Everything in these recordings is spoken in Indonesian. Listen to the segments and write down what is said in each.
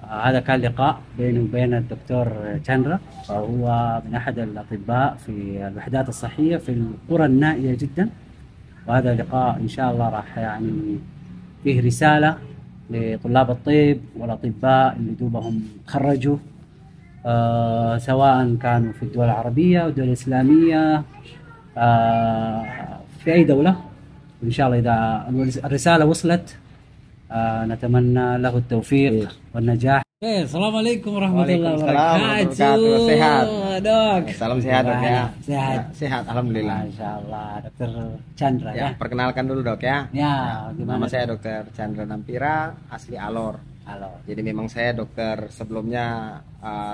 هذا كان لقاء بيني وبين الدكتور تشاندرا، وهو من أحد الأطباء في الوحدات الصحية في القرى النائية جدا. وهذا لقاء إن شاء الله راح يعني فيه رسالة لطلاب الطب والأطباء اللي دوبهم تخرجوا، سواء كانوا في الدول العربية والدول الإسلامية، في أي دولة. وإن شاء الله إذا الرسالة وصلت نتمنى له التوفيق والنجاح. السلام عليكم ورحمة الله وبركاته. Sehat, dok. salam sehat dok ya. Sehat. Sehat, alhamdulillah. Masya Allah, Dokter Chandra ya. Perkenalkan dulu dok ya. Gimana? Nama saya Dokter Chandra Nampira, asli Alor. Halo. Jadi memang saya dokter sebelumnya,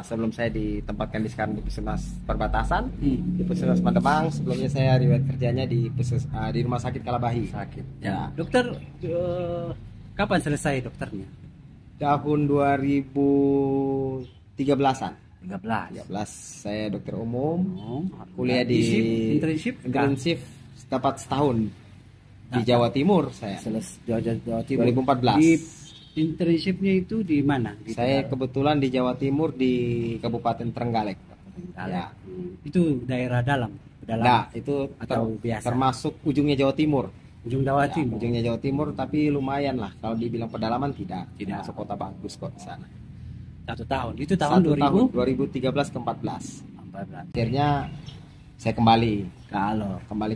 sebelum saya ditempatkan sekarang di Puskesmas Perbatasan, di Puskesmas Mademang. Sebelumnya saya riwayat kerjanya di di Rumah Sakit Kalabahi. Sakit. Ya. Dokter, kapan selesai dokternya? Tahun 2013-an. 13 saya dokter umum, kuliah di internship dapat setahun di Jawa Timur. Saya Jawa Timur 2014. Di internshipnya itu di mana? Saya kebetulan di Jawa Timur di Kabupaten Trenggalek. Ya. Itu daerah dalam. Nah, itu atau biasa? Termasuk ujungnya Jawa Timur. Ujung Jawa Timur. Ujungnya Jawa Timur, tapi lumayan lah. Kalau dibilang pedalaman tidak. Tidak. Masuk kota bagus kok di sana. 1 tahun. Itu tahun 2013 ke 14. Akhirnya saya kembali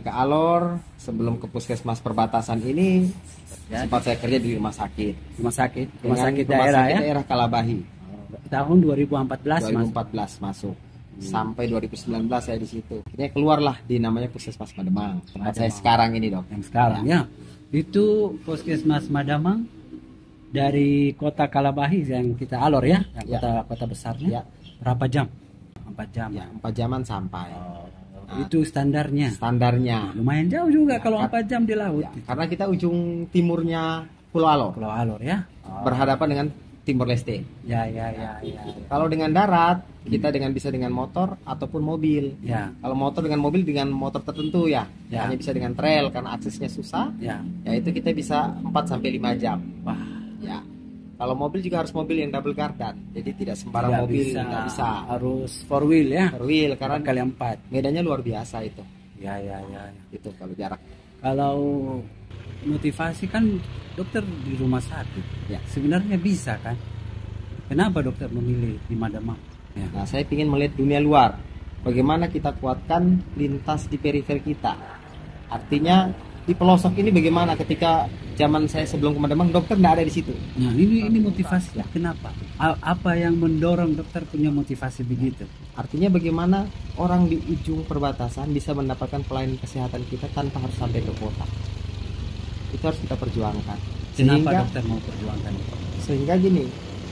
ke Alor sebelum ke Puskesmas Perbatasan ini. Sempat saya kerja di rumah sakit daerah Kalabahi. Tahun 2014 masuk. Sampai 2019 saya di situ. Akhirnya keluarlah di namanya Puskesmas Mademang. Tempat saya sekarang ini, dok. Yang sekarang ya. Itu Puskesmas Mademang dari kota Kalabahi yang kita Alor ya, yang kota besarnya. Ya. Berapa jam? 4 jam. Ya, 4 jaman sampai. Nah, itu standarnya. Lumayan jauh juga kalau 4 jam di laut. Ya, karena kita ujung timurnya Pulau Alor. Pulau Alor ya. Berhadapan dengan Timor Leste. Ya. Kalau dengan darat, kita bisa dengan motor ataupun mobil. Ya. Kalau motor dengan tertentu ya. Hanya bisa dengan trail karena aksesnya susah. Ya. Itu kita bisa 4 sampai 5 jam. Wah. Ya. Kalau mobil juga harus mobil yang double gardan. Jadi tidak sembarang mobil, nggak bisa. Harus 4 wheel ya. 4 wheel karena kali 4. Medannya luar biasa itu. Ya. Itu kalau jarak. Kalau motivasi kan dokter di rumah sakit. Ya. Sebenarnya bisa kan? Kenapa dokter memilih di Mademang? Ya. Nah, saya ingin melihat dunia luar. Bagaimana kita kuatkan lintas di perifer kita. Artinya di pelosok ini bagaimana ketika zaman saya sebelum ke Mademang, dokter tidak ada di situ. Nah, ini motivasi. Kenapa? Apa yang mendorong dokter punya motivasi begitu? Artinya bagaimana orang di ujung perbatasan bisa mendapatkan pelayanan kesehatan kita tanpa harus sampai ke kota. Itu harus kita perjuangkan. Kenapa dokter mau perjuangkan itu? Sehingga gini,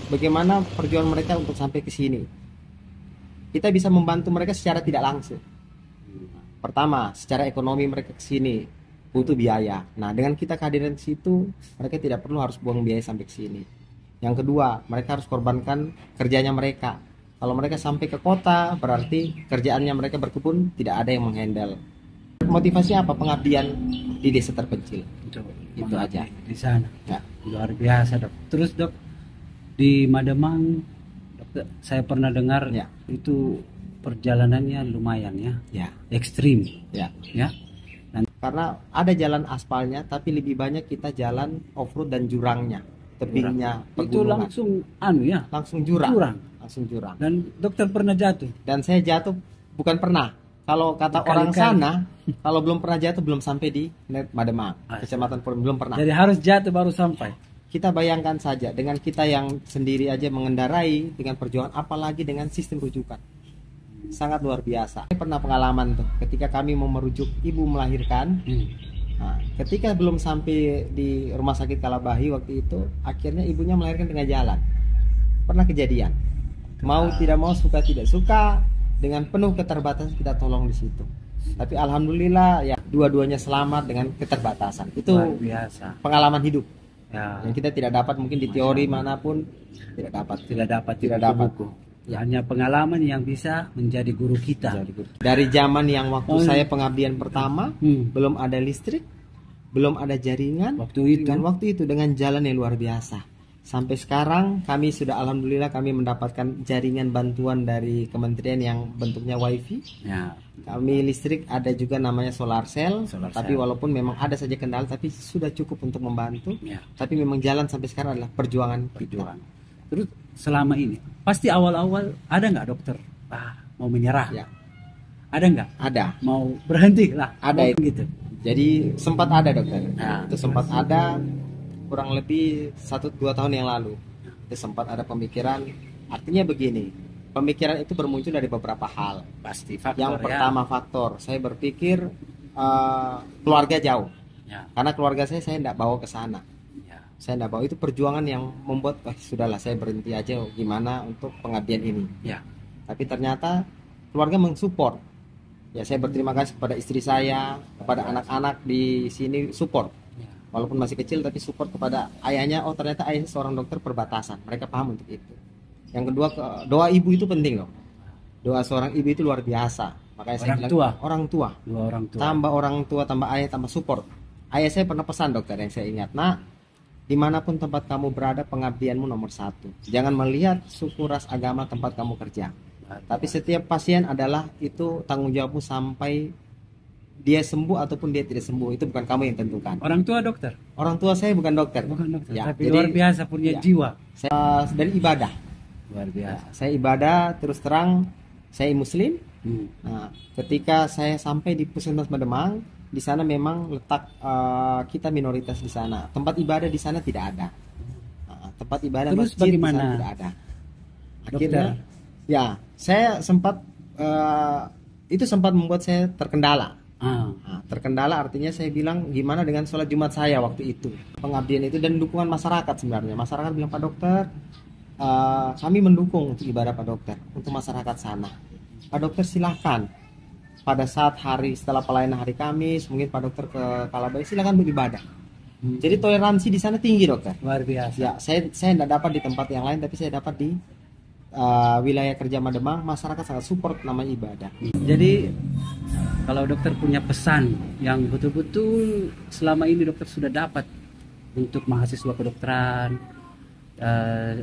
bagaimana perjuangan mereka untuk sampai ke sini. Kita bisa membantu mereka secara tidak langsung. Pertama, secara ekonomi mereka ke sini butuh biaya. Nah, dengan kita kehadiran di situ, mereka tidak perlu harus buang biaya sampai ke sini. Yang kedua, mereka harus korbankan kerjanya mereka. Kalau mereka sampai ke kota, berarti kerjaannya mereka berkebun, tidak ada yang menghandle. Motivasinya apa? Pengabdian di desa terpencil. Itu aja di sana. Ya. Luar biasa, Dok. Terus, Dok, di Mademang, dokter, saya pernah dengar itu perjalanannya lumayan ya. Ekstrim. Ya. Karena ada jalan aspalnya, tapi lebih banyak kita jalan off-road dan jurangnya, tebingnya, itu langsung langsung jurang. Dan dokter pernah jatuh? Dan saya jatuh bukan pernah. Kalau kata orang sana, kalau belum pernah jatuh belum sampai di Mademang, Kecamatan Purwodadi, belum pernah. Jadi harus jatuh baru sampai. Kita bayangkan saja dengan kita yang sendiri aja mengendarai dengan perjuangan, apalagi dengan sistem rujukan. Sangat luar biasa. Saya pernah pengalaman tuh ketika kami mau merujuk ibu melahirkan. Nah, ketika belum sampai di rumah sakit Kalabahi waktu itu, akhirnya ibunya melahirkan tengah jalan. Pernah kejadian. Mau tidak mau, suka tidak suka, dengan penuh keterbatasan kita tolong di situ. Tapi alhamdulillah ya dua-duanya selamat dengan keterbatasan. Itu luar biasa. Pengalaman hidup. Ya. Yang kita tidak dapat mungkin di teori manapun tidak dapat. Buku. Ya, hanya pengalaman yang bisa menjadi guru kita. Dari zaman yang waktu saya pengabdian pertama, belum ada listrik, belum ada jaringan. Waktu itu dengan jalan yang luar biasa. Sampai sekarang kami sudah alhamdulillah kami mendapatkan jaringan bantuan dari kementerian yang bentuknya wifi. Ya. Kami listrik ada juga namanya solar cell. cell. Tapi walaupun memang ada saja kendala, tapi sudah cukup untuk membantu. Ya. Tapi memang jalan sampai sekarang adalah perjuangan. Terus selama ini pasti awal-awal ada nggak dokter mau menyerah? Ya. Ada nggak? Ada. Mau berhenti lah? Ada itu gitu. Jadi sempat ada dokter. Nah, itu sempat ada kurang lebih 1-2 tahun yang lalu. Itu sempat ada pemikiran. Artinya begini, pemikiran itu bermuncul dari beberapa hal. Pasti faktor. Yang pertama faktor, saya berpikir keluarga jauh. Ya. Karena keluarga saya tidak bawa ke sana. Ya. Saya tidak bawa, itu perjuangan yang membuat sudahlah saya berhenti aja gimana untuk pengabdian ini. Ya. Tapi ternyata keluarga mensupport. Ya, saya berterima kasih kepada istri saya, kepada anak-anak di sini support. Ya. Walaupun masih kecil tapi support kepada ayahnya. Oh, ternyata ayahnya seorang dokter perbatasan. Mereka paham untuk itu. Yang kedua, doa ibu itu penting loh. Doa seorang ibu itu luar biasa. Makanya saya bilang orang tua. Dua orang tua. Tambah orang tua, tambah ayah, tambah support. Ayah saya pernah pesan dokter yang saya ingat. Nah, dimanapun tempat kamu berada, pengabdianmu nomor 1. Jangan melihat suku, ras, agama tempat kamu kerja. Tapi setiap pasien adalah itu tanggung jawabmu sampai dia sembuh ataupun dia tidak sembuh. Itu bukan kamu yang tentukan. Orang tua dokter? Orang tua saya bukan dokter. Bukan dokter. Ya, tapi luar biasa punya jiwa. Saya dari ibadah. Luar biasa. Saya ibadah, terus terang saya muslim. Nah, ketika saya sampai di Puskesmas Mademang, di sana memang letak kita minoritas di sana. Tempat ibadah di sana tidak ada. Tempat ibadah terus masjid bagaimana? Di sana tidak ada. Akhirnya, dokter? ya saya sempat itu sempat membuat saya terkendala. Nah, terkendala artinya saya bilang gimana dengan sholat Jumat saya waktu itu, pengabdian itu dan dukungan masyarakat sebenarnya. Masyarakat bilang, Pak Dokter, kami mendukung untuk ibadah Pak Dokter untuk masyarakat sana. Pak Dokter silahkan pada saat hari setelah pelayanan hari Kamis mungkin Pak Dokter ke Kalabai silahkan beribadah. Jadi toleransi di sana tinggi dokter. Luar biasa. Ya saya tidak dapat di tempat yang lain tapi saya dapat di wilayah kerja Mademang. Masyarakat sangat support namanya ibadah. Jadi kalau dokter punya pesan yang betul-betul selama ini dokter sudah dapat untuk mahasiswa kedokteran,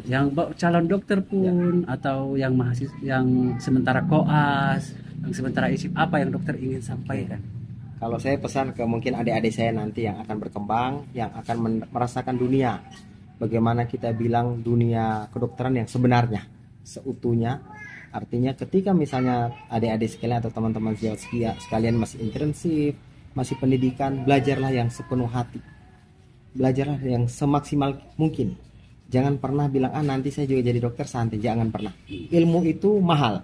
yang calon dokter pun atau yang mahasiswa yang sementara koas, yang sementara isip, apa yang dokter ingin sampaikan? Kalau saya pesan ke mungkin adik-adik saya nanti yang akan berkembang, yang akan merasakan dunia, bagaimana kita bilang dunia kedokteran yang sebenarnya, seutuhnya. Artinya ketika misalnya adik-adik sekalian atau teman-teman sekalian masih intensif, masih pendidikan, belajarlah yang sepenuh hati, belajarlah yang semaksimal mungkin. Jangan pernah bilang nanti saya juga jadi dokter santai. Jangan pernah. Ilmu itu mahal.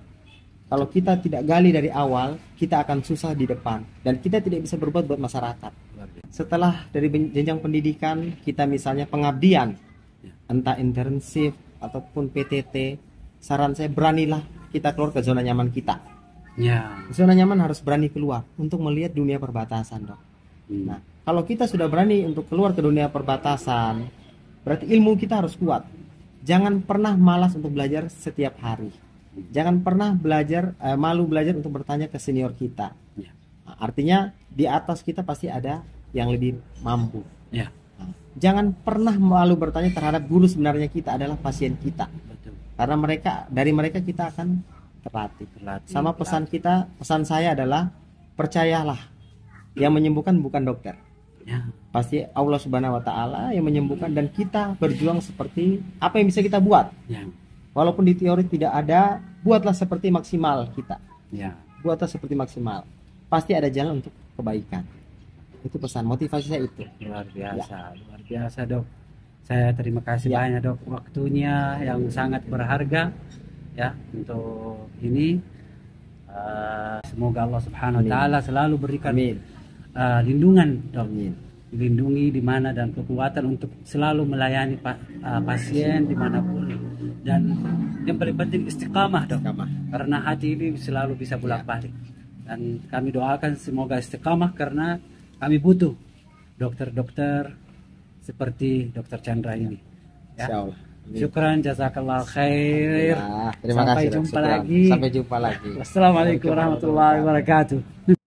Kalau kita tidak gali dari awal, kita akan susah di depan dan kita tidak bisa berbuat buat masyarakat. Setelah dari jenjang pendidikan, kita misalnya pengabdian, entah intensif ataupun PTT, saran saya beranilah kita keluar ke zona nyaman kita. Ya. Zona nyaman harus berani keluar untuk melihat dunia perbatasan, dok. Nah, kalau kita sudah berani untuk keluar ke dunia perbatasan, berarti ilmu kita harus kuat. Jangan pernah malas untuk belajar setiap hari. Jangan pernah malu belajar untuk bertanya ke senior kita. Nah, artinya di atas kita pasti ada yang lebih mampu. Ya. Nah, jangan pernah malu bertanya terhadap guru sebenarnya kita adalah pasien kita. Betul. Karena dari mereka kita akan terlatih. Sama pesan saya adalah percayalah, yang menyembuhkan bukan dokter. Ya. Pasti Allah Subhanahu wa Ta'ala yang menyembuhkan dan kita berjuang seperti apa yang bisa kita buat. Ya. Walaupun di teori tidak ada, buatlah seperti maksimal kita. Ya. Buatlah seperti maksimal. Pasti ada jalan untuk kebaikan. Itu pesan motivasi saya itu. Luar biasa, luar biasa dok. Saya terima kasih banyak dok waktunya yang sangat berharga ya untuk ini. Semoga Allah Subhanahu wa Ta'ala selalu berikan lindungan dok. Dilindungi di mana dan kekuatan untuk selalu melayani pasien dimanapun, dan yang paling penting istiqamah dok, karena hati ini selalu bisa bolak-balik, dan kami doakan semoga istiqamah karena kami butuh dokter-dokter seperti Dokter Chandra ini ya. Syukran, jazakallah khair. Terima kasih. Sampai jumpa lagi. Sampai jumpa lagi. Wassalamualaikum warahmatullahi wabarakatuh.